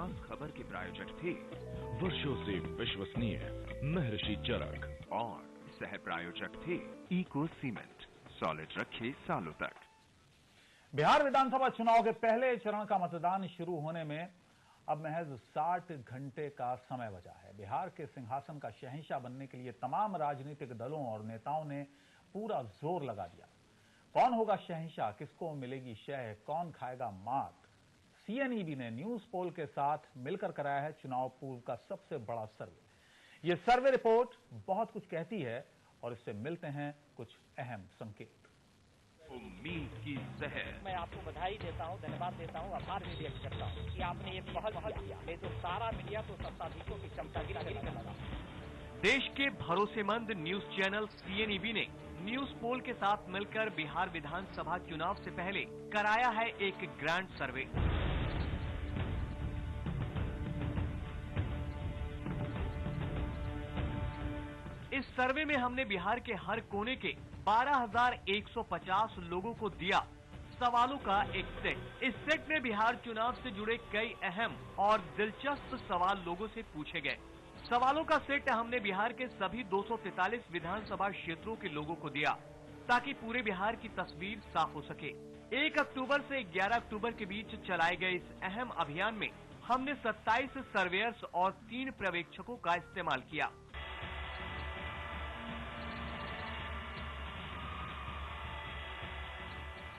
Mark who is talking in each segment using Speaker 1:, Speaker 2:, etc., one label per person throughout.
Speaker 1: खास खबर के प्रायोजक थे
Speaker 2: वर्षों से विश्वसनीय महर्षि चरक
Speaker 1: और सह प्रायोजक थे इको सीमेंट, सॉलिड रखे सालों तक।
Speaker 3: बिहार विधानसभा चुनाव के पहले चरण का मतदान शुरू होने में अब महज 60 घंटे का समय बचा है। बिहार के सिंहासन का शहंशाह बनने के लिए तमाम राजनीतिक दलों और नेताओं ने पूरा जोर लगा दिया। कौन होगा शहंशाह, किसको मिलेगी शह, कौन खाएगा मात? सीएनईबी ने न्यूज पोल के साथ मिलकर कराया है चुनाव पूर्व का सबसे बड़ा सर्वे। यह सर्वे रिपोर्ट बहुत कुछ कहती है और इससे मिलते हैं कुछ अहम संकेत।
Speaker 1: उम्मीद की जहर।
Speaker 4: मैं आपको बधाई देता हूं, धन्यवाद देता हूं, आभार भी व्यक्त करता हूं कि आपने ये पहल किया। नहीं तो सारा मीडिया तो सत्ताधीशों की चमचागिरी करने लगा।
Speaker 5: देश के भरोसेमंद न्यूज चैनल सीएनईबी ने न्यूज पोल के साथ मिलकर बिहार विधानसभा चुनाव से पहले कराया है एक ग्रैंड सर्वे। इस सर्वे में हमने बिहार के हर कोने के 12,150 लोगों को दिया सवालों का एक सेट। इस सेट में बिहार चुनाव से जुड़े कई अहम और दिलचस्प सवाल लोगों से पूछे गए। सवालों का सेट हमने बिहार के सभी 243 विधानसभा क्षेत्रों के लोगों को दिया ताकि पूरे बिहार की तस्वीर साफ हो सके। 1 अक्टूबर से 11 अक्टूबर के बीच चलाए गए इस अहम अभियान में हमने 27 सर्वेयर्स और 3 पर्यवेक्षकों का इस्तेमाल किया।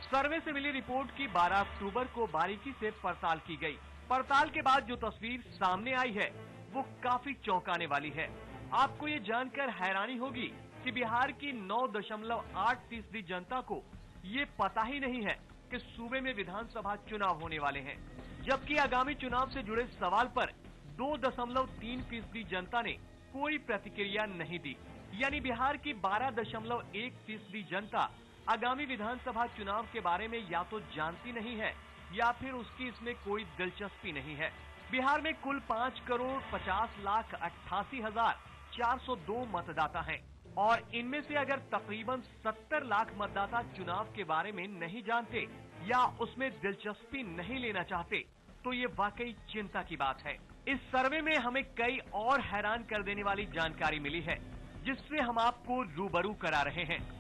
Speaker 5: सर्वे से मिली रिपोर्ट की 12 अक्टूबर को बारीकी से पड़ताल की गई। पड़ताल के बाद जो तस्वीर सामने आई है वो काफी चौंकाने वाली है। आपको ये जानकर हैरानी होगी कि बिहार की 9.8% जनता को ये पता ही नहीं है कि सूबे में विधानसभा चुनाव होने वाले हैं, जबकि आगामी चुनाव से जुड़े सवाल पर 2.3% जनता ने कोई प्रतिक्रिया नहीं दी। यानी बिहार की 12.1% जनता आगामी विधानसभा चुनाव के बारे में या तो जानती नहीं है या फिर उसकी इसमें कोई दिलचस्पी नहीं है। बिहार में कुल 5,50,88,402 मतदाता हैं और इनमें से अगर तकरीबन 70 लाख मतदाता चुनाव के बारे में नहीं जानते या उसमें दिलचस्पी नहीं लेना चाहते तो ये वाकई चिंता की बात है। इस सर्वे में हमें कई और हैरान कर देने वाली जानकारी मिली है जिससे हम आपको रूबरू करा रहे हैं।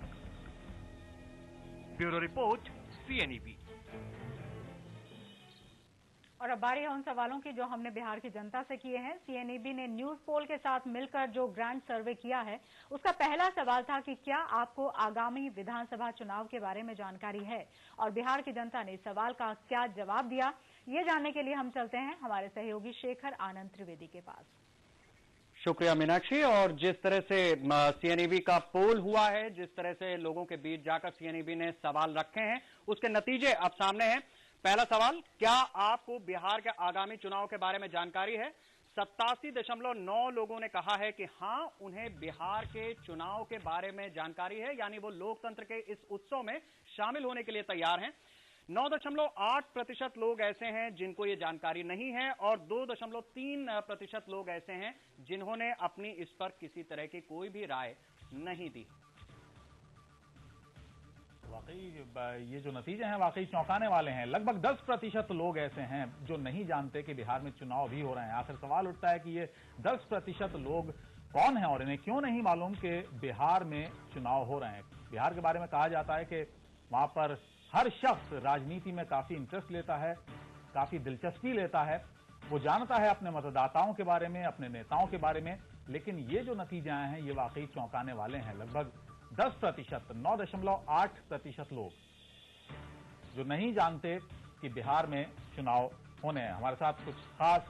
Speaker 5: Bureau report, CNEB.
Speaker 6: और अब बारी है उन सवालों की जो हमने बिहार की जनता से किए हैं। सीएनईबी ने न्यूज पोल के साथ मिलकर जो ग्रैंड सर्वे किया है उसका पहला सवाल था कि क्या आपको आगामी विधानसभा चुनाव के बारे में जानकारी है, और बिहार की जनता ने इस सवाल का क्या जवाब दिया, ये जानने के लिए हम चलते हैं हमारे सहयोगी शेखर आनंद त्रिवेदी के पास।
Speaker 7: शुक्रिया मीनाक्षी। और जिस तरह से सीएनईबी का पोल हुआ है, जिस तरह से लोगों के बीच जाकर सीएनईबी ने सवाल रखे हैं, उसके नतीजे अब सामने हैं। पहला सवाल, क्या आपको बिहार के आगामी चुनाव के बारे में जानकारी है? 87.9 लोगों ने कहा है कि हां, उन्हें बिहार के चुनाव के बारे में जानकारी है, यानी वो लोकतंत्र के इस उत्सव में शामिल होने के लिए तैयार हैं। 9.8% लोग ऐसे हैं जिनको ये जानकारी नहीं है और 2.3% लोग ऐसे हैं जिन्होंने अपनी इस पर किसी तरह की कोई भी राय नहीं दी।
Speaker 3: वाकई ये जो नतीजे हैं वाकई चौंकाने वाले हैं। लगभग 10% लोग ऐसे हैं जो नहीं जानते कि बिहार में चुनाव भी हो रहे हैं। आखिर सवाल उठता है कि ये 10% लोग कौन हैं और इन्हें क्यों नहीं मालूम कि बिहार में चुनाव हो रहे हैं। बिहार के बारे में कहा जाता है कि वहां पर हर शख्स राजनीति में काफी इंटरेस्ट लेता है, काफी दिलचस्पी लेता है, वो जानता है अपने मतदाताओं के बारे में, अपने नेताओं के बारे में। लेकिन ये जो नतीजे आए हैं ये वाकई चौंकाने वाले हैं। लगभग 10%, 9.8% लोग जो नहीं जानते कि बिहार में चुनाव होने हैं। हमारे साथ कुछ खास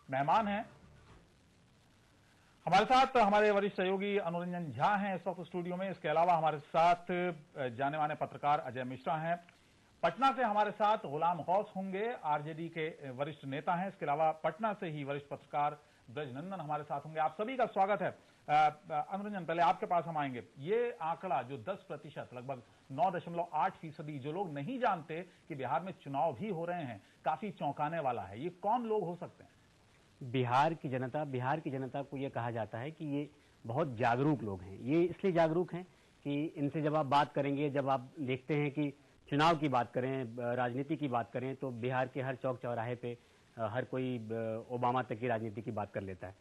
Speaker 3: मेहमान हैं। हमारे साथ हमारे वरिष्ठ सहयोगी अनुरंजन झा हैं इस वक्त स्टूडियो में। इसके अलावा हमारे साथ जाने माने पत्रकार अजय मिश्रा हैं। पटना से हमारे साथ गुलाम गौस होंगे, आरजेडी के वरिष्ठ नेता हैं। इसके अलावा पटना से ही वरिष्ठ पत्रकार ब्रजनंदन हमारे साथ होंगे। आप सभी का स्वागत है। अनुरंजन, पहले आपके पास हम आएंगे। ये आंकड़ा जो 10%, लगभग 9.8% जो लोग नहीं जानते कि बिहार में चुनाव भी हो रहे हैं, काफी चौंकाने वाला है। ये कौन लोग हो सकते हैं?
Speaker 8: बिहार की जनता को ये कहा जाता है कि ये बहुत जागरूक लोग हैं। ये इसलिए जागरूक हैं कि इनसे जब आप बात करेंगे, जब आप देखते हैं कि चुनाव की बात करें, राजनीति की बात करें, तो बिहार के हर चौक चौराहे पे हर कोई ओबामा तक की राजनीति की बात कर लेता है।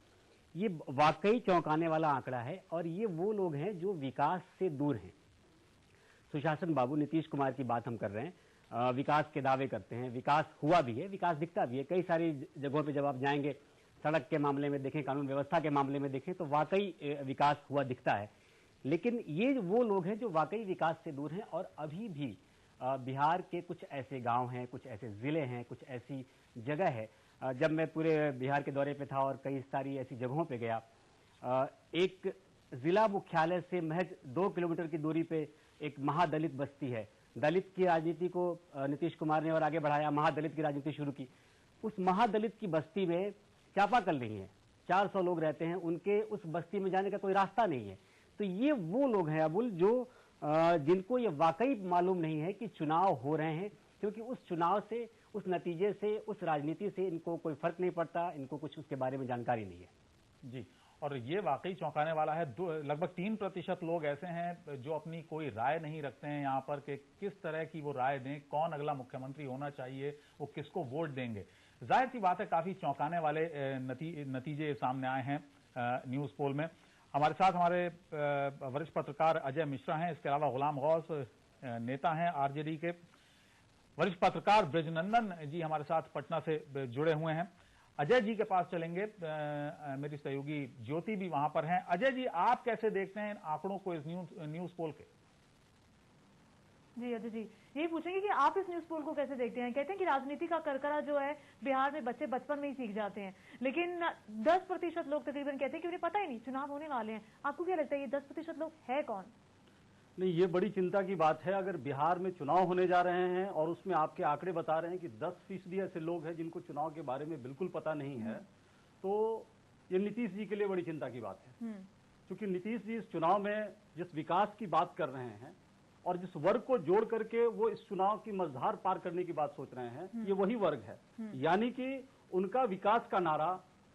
Speaker 8: ये वाकई चौंकाने वाला आंकड़ा है और ये वो लोग हैं जो विकास से दूर हैं। सुशासन बाबू, नीतीश कुमार की बात हम कर रहे हैं, विकास के दावे करते हैं, विकास हुआ भी है, विकास दिखता भी है। कई सारी जगहों पे जब आप जाएंगे, सड़क के मामले में देखें, कानून व्यवस्था के मामले में देखें, तो वाकई विकास हुआ दिखता है। लेकिन ये वो लोग हैं जो वाकई विकास से दूर हैं और अभी भी बिहार के कुछ ऐसे गांव हैं, कुछ ऐसे जिले हैं, कुछ ऐसी जगह है। जब मैं पूरे बिहार के दौरे पे था और कई सारी ऐसी जगहों पे गया, एक जिला मुख्यालय से महज 2 किलोमीटर की दूरी पे एक महादलित बस्ती है। दलित की राजनीति को नीतीश कुमार ने और आगे बढ़ाया, महादलित की राजनीति शुरू की। उस महादलित की बस्ती में चापाकल नहीं है, 400 लोग रहते हैं, उनके उस बस्ती में जाने का कोई रास्ता नहीं है। तो ये वो लोग हैं अबुल, जो जिनको ये वाकई मालूम नहीं है कि चुनाव हो रहे हैं, क्योंकि उस चुनाव से, उस नतीजे से, उस राजनीति से इनको कोई फर्क नहीं पड़ता, इनको कुछ उसके बारे में जानकारी नहीं है।
Speaker 3: जी, और ये वाकई चौंकाने वाला है। लगभग 3% लोग ऐसे हैं जो अपनी कोई राय नहीं रखते हैं यहाँ पर कि किस तरह की वो राय दें, कौन अगला मुख्यमंत्री होना चाहिए, वो किसको वोट देंगे। जाहिर सी बात है, काफी चौंकाने वाले नतीजे सामने आए हैं न्यूज पोल में। हमारे साथ हमारे वरिष्ठ पत्रकार अजय मिश्रा हैं, इसके अलावा गुलाम गौस नेता हैं आरजेडी के। वरिष्ठ पत्रकार ब्रजनंदन जी हमारे साथ पटना से जुड़े हुए हैं। अजय जी के पास चलेंगे, मेरी सहयोगी ज्योति भी वहां पर हैं। अजय जी, आप कैसे देखते हैं इन आंकड़ों को, इस न्यूज पोल के?
Speaker 9: जी अजय जी, यही पूछेंगे कि आप इस न्यूज पोल को कैसे देखते हैं। कहते हैं कि राजनीति का करकरा जो है बिहार में बच्चे बचपन में ही सीख जाते हैं, लेकिन 10% लोग तकरीबन कहते हैं कि उन्हें पता ही नहीं चुनाव होने वाले हैं। आपको क्या लगता है ये 10% लोग है कौन?
Speaker 10: नहीं, ये बड़ी चिंता की बात है। अगर बिहार में चुनाव होने जा रहे हैं और उसमें आपके आंकड़े बता रहे हैं कि 10% ऐसे लोग हैं जिनको चुनाव के बारे में बिल्कुल पता नहीं है, तो ये नीतीश जी के लिए बड़ी चिंता की बात है। क्योंकि नीतीश जी इस चुनाव में जिस विकास की बात कर रहे हैं और जिस वर्ग को जोड़ करके वो इस चुनाव की मझधार पार करने की बात सोच रहे हैं, ये वही वर्ग है। यानी कि उनका विकास का नारा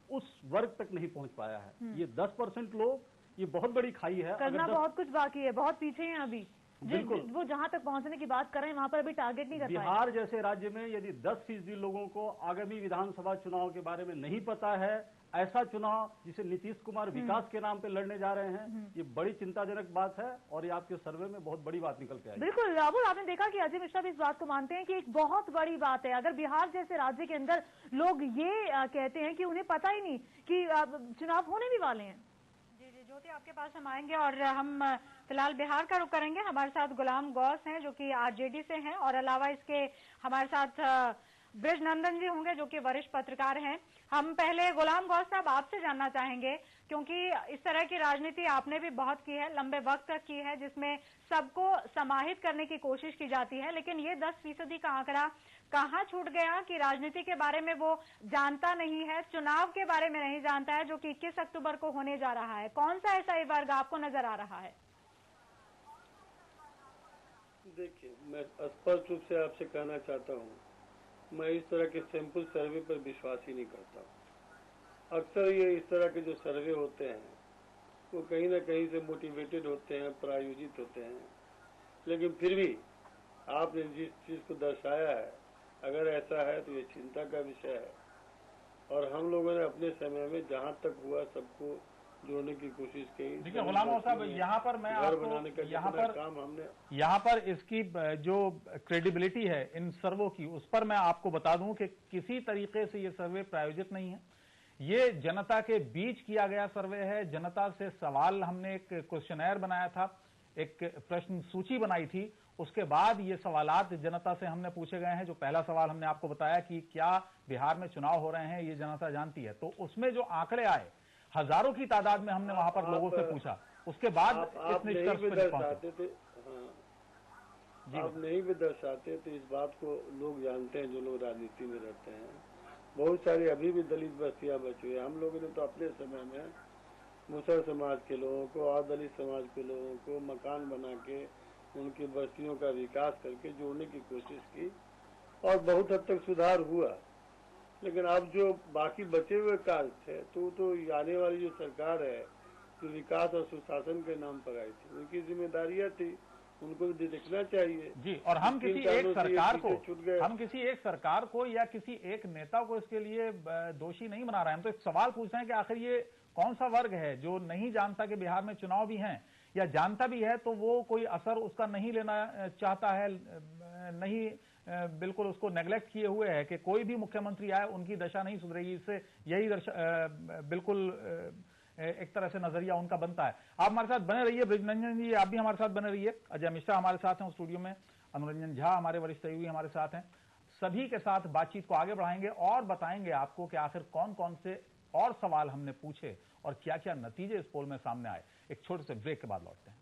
Speaker 10: उस वर्ग तक नहीं पहुंच पाया है। ये 10% लोग, ये बहुत बड़ी खाई है।
Speaker 9: करना बहुत कुछ बाकी है, बहुत पीछे हैं अभी। बिल्कुल, वो जहां तक पहुंचने की बात कर रहे हैं वहां पर अभी टारगेट नहीं कर पाए।
Speaker 10: बिहार जैसे राज्य में यदि 10% लोगों को आगामी विधानसभा चुनाव के बारे में नहीं पता है, ऐसा चुनाव जिसे नीतीश कुमार विकास के नाम पे लड़ने जा रहे हैं, ये बड़ी चिंताजनक बात है और ये आपके सर्वे में बहुत बड़ी बात निकल के आई।
Speaker 9: बिल्कुल राहुल, आपने देखा कि अजय मिश्रा भी इस बात को मानते हैं कि एक बहुत बड़ी बात है। अगर बिहार जैसे राज्य के अंदर लोग ये कहते हैं कि उन्हें पता ही नहीं कि चुनाव होने भी वाले हैं।
Speaker 6: ज्योति, आपके पास हम आएंगे और हम फिलहाल बिहार का रुख करेंगे। हमारे साथ गुलाम गौस हैं जो कि आरजेडी से हैं और अलावा इसके हमारे साथ ब्रजनंदन जी होंगे जो कि वरिष्ठ पत्रकार हैं। हम पहले गुलाम गौस साहब आपसे जानना चाहेंगे, क्योंकि इस तरह की राजनीति आपने भी बहुत की है, लंबे वक्त तक की है, जिसमें सबको समाहित करने की कोशिश की जाती है, लेकिन ये 10% का आंकड़ा कहाँ छूट गया कि राजनीति के बारे में वो जानता नहीं है, चुनाव के बारे में नहीं जानता है जो कि 21 अक्टूबर को होने जा रहा है। कौन सा ऐसा वर्ग आपको नजर आ रहा है?
Speaker 11: देखिए, मैं स्पष्ट रूप से आपसे कहना चाहता हूँ, मैं इस तरह के सैंपल सर्वे पर विश्वास ही नहीं करता। अक्सर ये इस तरह के जो सर्वे होते हैं वो कहीं ना कहीं से मोटिवेटेड होते हैं, प्रायोजित होते हैं, लेकिन फिर भी आपने जिस चीज को दर्शाया है, अगर ऐसा है तो ये चिंता का विषय है। और हम लोगों ने अपने समय में जहाँ तक हुआ सबको जोड़ने की कोशिश की।
Speaker 3: देखिए गुलाम साहब, यहाँ पर मैं आपको यहाँ पर इसकी जो क्रेडिबिलिटी है इन सर्वों की, उस पर मैं आपको बता दूं कि किसी तरीके से ये सर्वे प्रायोजित नहीं है। ये जनता के बीच किया गया सर्वे है। जनता से सवाल, हमने एक क्वेश्चनर बनाया था, एक प्रश्न सूची बनाई थी, उसके बाद ये सवालात जनता से हमने पूछे गए हैं। जो पहला सवाल हमने आपको बताया कि क्या बिहार में चुनाव हो रहे हैं, ये जनता जानती है, तो उसमें जो आंकड़े आए, हजारों की तादाद में हमने वहां पर लोगों से पूछा, उसके बाद
Speaker 11: आप नहीं भी दर्शाते थे। हाँ, आप नहीं भी दर्शाते तो इस बात को लोग जानते हैं, जो लोग राजनीति में रहते हैं। बहुत सारी अभी भी दलित बस्तियां बची हुई है। हम लोगों ने तो अपने समय में मुसर समाज के लोगों को और दलित समाज के लोगों को मकान बना के उनकी बस्तियों का विकास करके जोड़ने की कोशिश की और बहुत हद तक सुधार हुआ। लेकिन अब जो बाकी बचे हुए कार्य थे तो आने वाली जो सरकार है, जो विकास और सुशासन के नाम पर आई थी, उनकी जिम्मेदारियां थी उनको भी देखना चाहिए
Speaker 3: जी। और हम किसी एक सरकार को या किसी एक नेता को इसके लिए दोषी नहीं बना रहे हैं। हम तो एक सवाल पूछ रहे हैं कि आखिर ये कौन सा वर्ग है जो नहीं जानता कि बिहार में चुनाव भी हैं, या जानता भी है तो वो कोई असर उसका नहीं लेना चाहता है, नहीं बिल्कुल उसको नेग्लेक्ट किए हुए है कि कोई भी मुख्यमंत्री आए उनकी दशा नहीं सुधरेगी। इससे यही बिल्कुल एक तरह से नजरिया उनका बनता है। आप हमारे साथ बने रहिए, ब्रिजरंजन जी आप भी हमारे साथ बने रहिए, अजय मिश्रा हमारे साथ हैं स्टूडियो में, अनुरंजन झा हमारे वरिष्ठ सहयोगी हमारे साथ हैं। सभी के साथ बातचीत को आगे बढ़ाएंगे और बताएंगे आपको कि आखिर कौन कौन से और सवाल हमने पूछे और क्या क्या नतीजे इस पोल में सामने आए। एक छोटे से ब्रेक के बाद लौटते हैं।